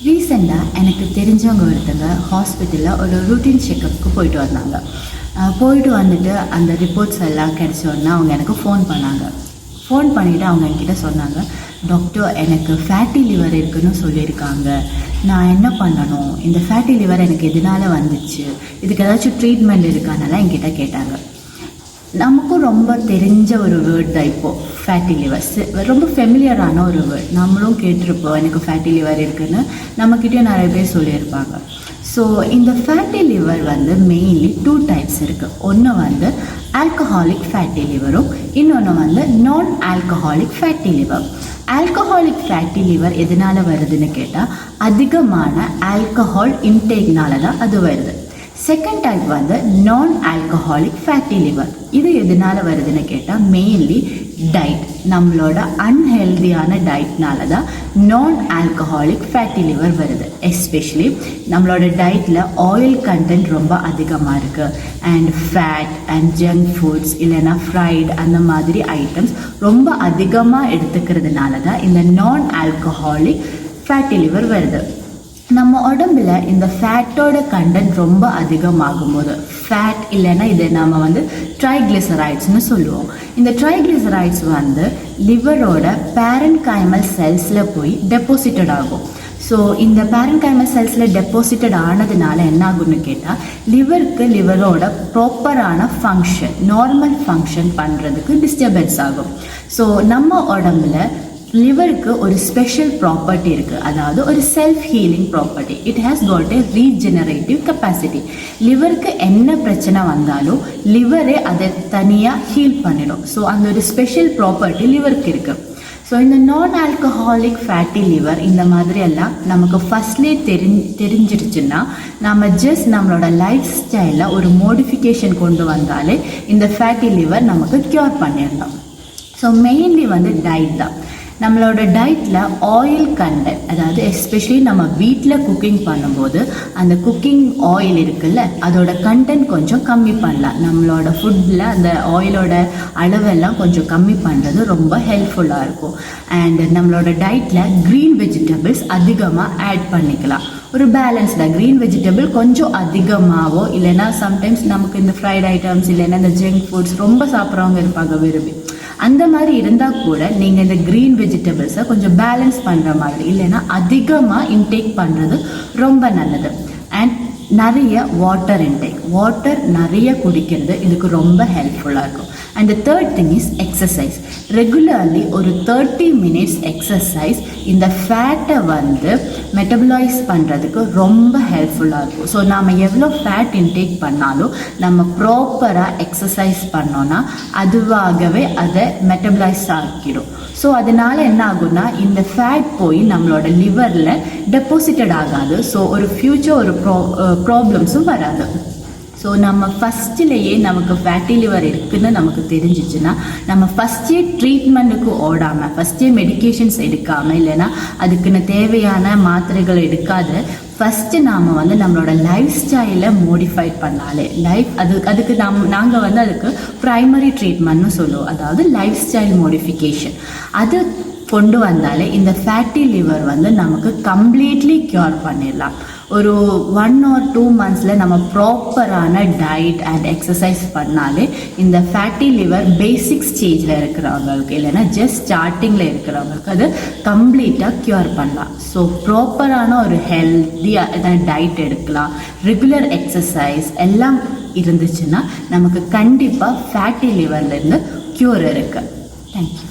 ரீசெண்டாக எனக்கு தெரிஞ்சவங்க ஒருத்தங்க ஹாஸ்பிட்டலில் ஒரு ரூட்டீன் செக்கப்புக்கு போயிட்டு வந்தாங்க. போயிட்டு வந்துட்டு அந்த ரிப்போர்ட்ஸ் எல்லாம் கிடச்சோன்னா அவங்க எனக்கு ஃபோன் பண்ணாங்க. ஃபோன் பண்ணிவிட்டு அவங்க என்கிட்ட சொன்னாங்க, டாக்டர் எனக்கு ஃபேட்டி லிவர் இருக்குதுன்னு சொல்லியிருக்காங்க, நான் என்ன பண்ணணும், இந்த ஃபேட்டி லிவர் எனக்கு எதனால் வந்துச்சு, இதுக்கு ஏதாச்சும் ட்ரீட்மெண்ட் இருக்கானெல்லாம் என்கிட்ட கேட்டாங்க. நமக்கும் ரொம்ப தெரிஞ்ச ஒரு வேர்ட் தான் இப்போது ஃபேட்டி லிவர். ரொம்ப ஃபெமிலியரான ஒரு வேர்ட். நம்மளும் கேட்டிருப்போம் எனக்கு ஃபேட்டி லிவர் இருக்குதுன்னு, நம்மக்கிட்டேயும் நிறைய பேர் சொல்லியிருப்பாங்க. ஸோ இந்த ஃபேட்டி லிவர் மெயின்லி 2 டைப்ஸ் இருக்குது. ஒன்று ஆல்கஹாலிக் ஃபேட்டி லிவரும், இன்னொன்று நான் alcoholic fatty liver. Alcoholic fatty liver எதனால் வருதுன்னு கேட்டால் அதிகமான ஆல்கஹால் இன்டேக்னால தான் அது வருது. செகண்ட் டைப் நான் ஆல்கஹாலிக் ஃபேட்டி லிவர். இது எதனால் வருதுன்னு கேட்டால் மெயின்லி டயட், நம்மளோட அன்ஹெல்தியான டயட்னால தான் நான் ஆல்கஹாலிக் ஃபேட்டி லிவர் வருது. எஸ்பெஷலி நம்மளோட டயட்டில் ஆயில் கண்டென்ட் ரொம்ப அதிகமாக இருக்குது and fat and junk foods இல்லைன்னா ஃப்ரைட் அந்த மாதிரி ஐட்டம்ஸ் ரொம்ப அதிகமாக எடுத்துக்கிறதுனால தான் இந்த நான் ஆல்கஹாலிக் ஃபேட்டி லிவர் வருது. நம்ம உடம்புல இந்த ஃபேட்டோட கண்டென்ட் ரொம்ப அதிகமாகும் போது, ஃபேட் இல்லைன்னா இதை நம்ம ட்ரைக்ளிசரைட்ஸ்னு சொல்லுவோம். இந்த ட்ரைக்ளிசரைட்ஸ் லிவரோட பேரன்கைமல் செல்ஸில் போய் டெபாசிட்டட் ஆகும். ஸோ இந்த பேரன்கைமல் செல்ஸில் டெபாசிட்டட் ஆனதுனால என்ன ஆகும்னு கேட்டால் லிவரோட ப்ராப்பரான ஃபங்க்ஷன், நார்மல் ஃபங்க்ஷன் பண்ணுறதுக்கு டிஸ்டர்பன்ஸ் ஆகும். ஸோ நம்ம உடம்புல லிவருக்கு ஒரு ஸ்பெஷல் ப்ராப்பர்ட்டி இருக்குது, அதாவது ஒரு self healing property. It has got a regenerative capacity. லிவருக்கு என்ன பிரச்சனை வந்தாலும் லிவரே அதை தனியாக ஹீல் பண்ணிடும். ஸோ அந்த ஒரு ஸ்பெஷல் ப்ராப்பர்ட்டி லிவருக்கு இருக்குது. ஸோ இந்த நான் ஆல்கஹாலிக் ஃபேட்டி லிவர் இந்த மாதிரி எல்லாம் நமக்கு ஃபஸ்ட்லேயே தெரிஞ்சிருச்சுன்னா நம்ம ஜஸ்ட் நம்மளோட லைஃப் ஸ்டைலில் ஒரு மோடிஃபிகேஷன் கொண்டு வந்தாலே இந்த ஃபேட்டி லிவர் நமக்கு க்யூர் பண்ணிடலாம். ஸோ மெயின்லி டயட் தான். நம்மளோட டயட்டில் ஆயில் கண்டென்ட், அதாவது எஸ்பெஷலி நம்ம வீட்டில் குக்கிங் பண்ணும்போது அந்த குக்கிங் ஆயில் இருக்குல்ல, அதோட கண்டென்ட் கொஞ்சம் கம்மி பண்ணலாம். நம்மளோட ஃபுட்டில் அந்த ஆயிலோட அளவெல்லாம் கொஞ்சம் கம்மி பண்ணுறது ரொம்ப ஹெல்ப்ஃபுல்லாக இருக்கும். அண்ட் நம்மளோட டயட்டில் க்ரீன் வெஜிடபிள்ஸ் அதிகமாக ஆட் பண்ணிக்கலாம். ஒரு பேலன்ஸ்டாக க்ரீன் வெஜிடபிள் கொஞ்சம் அதிகமாகவோ இல்லைன்னா சம்டைம்ஸ் நமக்கு இந்த ஃப்ரைட் ஐட்டம்ஸ் இல்லைன்னா இந்த ஜங்க் ஃபுட்ஸ் ரொம்ப சாப்பிட்றவங்க இருப்பாங்க விரும்பி, அந்த மாதிரி இருந்தால் கூட நீங்கள் இந்த க்ரீன் வெஜிடபிள்ஸை கொஞ்சம் பேலன்ஸ் பண்ணுற மாதிரி இல்லைன்னா அதிகமாக இன்டேக் பண்ணுறது ரொம்ப நல்லது. அண்ட் நிறைய வாட்டர் நிறைய குடிக்கிறது இதுக்கு ரொம்ப ஹெல்ப்ஃபுல்லாக இருக்கும். And the third thing is exercise. Regularly ஒரு 30 minutes எக்ஸசைஸ் இந்த ஃபேட்டை மெட்டபலைஸ் பண்ணுறதுக்கு ரொம்ப ஹெல்ப்ஃபுல்லாக இருக்கும். ஸோ நாம் எவ்வளோ ஃபேட் இன்டேக் பண்ணாலும் நம்ம ப்ராப்பராக எக்ஸசைஸ் பண்ணோன்னா அதுவாகவே அதை மெட்டபலைஸ் ஆக்கிடும். ஸோ அதனால் என்ன ஆகும்னா இந்த ஃபேட் போய் நம்மளோட லிவரில் டெபாசிட்டட் ஆகாது. ஸோ ஒரு ஃப்யூச்சர் ஒரு ப்ராப்ளம்ஸும் வராது. ஸோ நம்ம ஃபஸ்ட்டிலேயே நமக்கு ஃபேட்டி லிவர் இருக்குதுன்னு நமக்கு தெரிஞ்சிச்சுன்னா நம்ம ஃபஸ்ட்டே ட்ரீட்மெண்ட்டுக்கு ஓடாமல், ஃபஸ்ட்டே மெடிக்கேஷன்ஸ் எடுக்காமல் இல்லைன்னா அதுக்குன்னு தேவையான மாத்திரைகள் எடுக்காது ஃபஸ்ட்டு நாம் நம்மளோட லைஃப் ஸ்டைலை மோடிஃபை பண்ணாலே அதுக்கு நாங்கள் அதுக்கு ப்ரைமரி ட்ரீட்மெண்ட்னு சொல்லுவோம். அதாவது லைஃப் ஸ்டைல் மோடிஃபிகேஷன் அது கொண்டு வந்தாலே இந்த ஃபேட்டி லிவர் நமக்கு கம்ப்ளீட்லி க்யூர் பண்ணிடலாம். ஒரு 1 or 2 months நம்ம ப்ராப்பரான டயட் அண்ட் எக்ஸசைஸ் பண்ணாலே இந்த ஃபேட்டி லிவர் பேசிக் ஸ்டேஜில் இருக்கிறவங்களுக்கு இல்லைன்னா ஜஸ்ட் ஸ்டார்டிங்கில் இருக்கிறவங்களுக்கு அது கம்ப்ளீட்டாக க்யூர் பண்ணலாம். ஸோ ப்ராப்பரான ஒரு ஹெல்த்தியாக டயட் எடுக்கலாம், ரெகுலர் எக்ஸசைஸ் எல்லாம் இருந்துச்சுன்னா நமக்கு கண்டிப்பாக ஃபேட்டி லிவர்லேருந்து க்யூர் இருக்குது. தேங்க்யூ.